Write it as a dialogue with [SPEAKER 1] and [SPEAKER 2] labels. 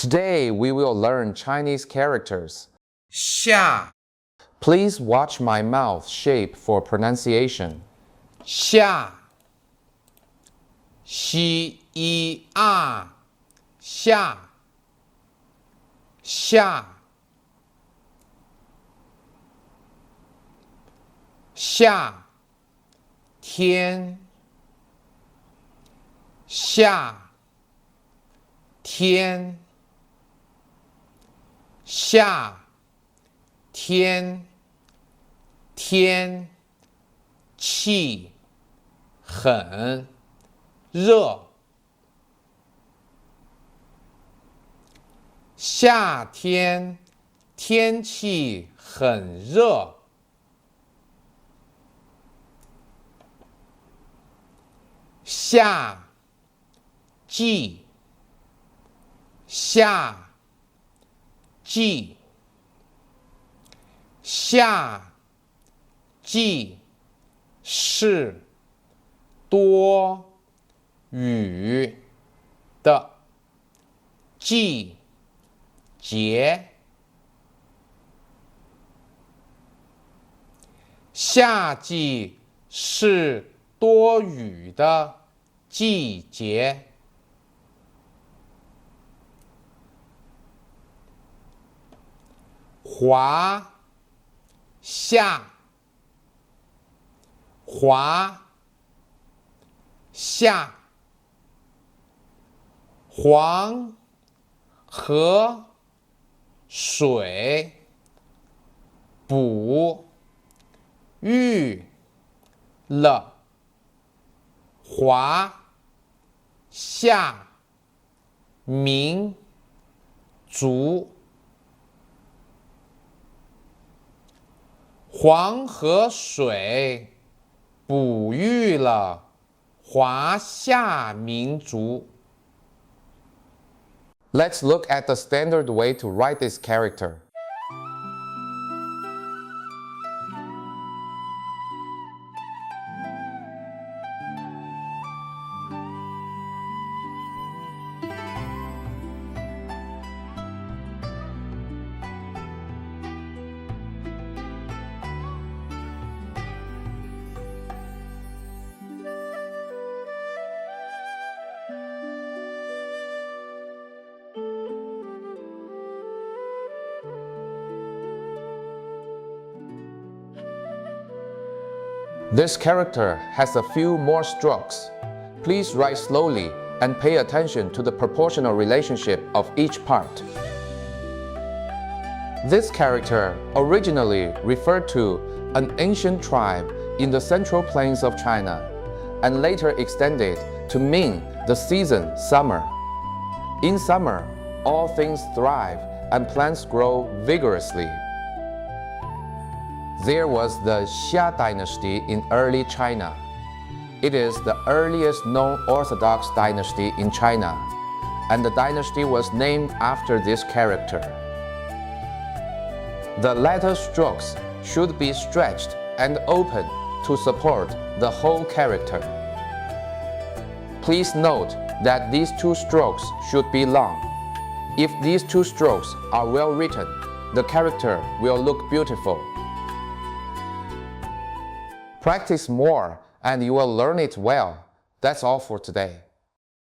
[SPEAKER 1] Today we will learn Chinese characters.
[SPEAKER 2] 下
[SPEAKER 1] Please watch my mouth shape for pronunciation.
[SPEAKER 2] 下西一啊下下夏天夏天夏天天气很热，夏天天气很热。夏季夏季夏季是多雨的季节。夏季是多雨的季节。华夏华夏黄河水哺育了华夏民族。黄河水哺育了华夏民族。
[SPEAKER 1] Let's look at the standard way to write this character. This character has a few more strokes. Please write slowly and pay attention to the proportional relationship of each part. This character originally referred to an ancient tribe in the central plains of China and later extended to mean the season summer. In summer, all things thrive and plants grow vigorously. There was the Xia dynasty in early China. It is the earliest known Orthodox dynasty in China, and the dynasty was named after this character. The letter strokes should be stretched and open to support the whole character. Please note that these two strokes should be long. If these two strokes are well written, the character will look beautiful. Practice more and you will learn it well. That's all for today.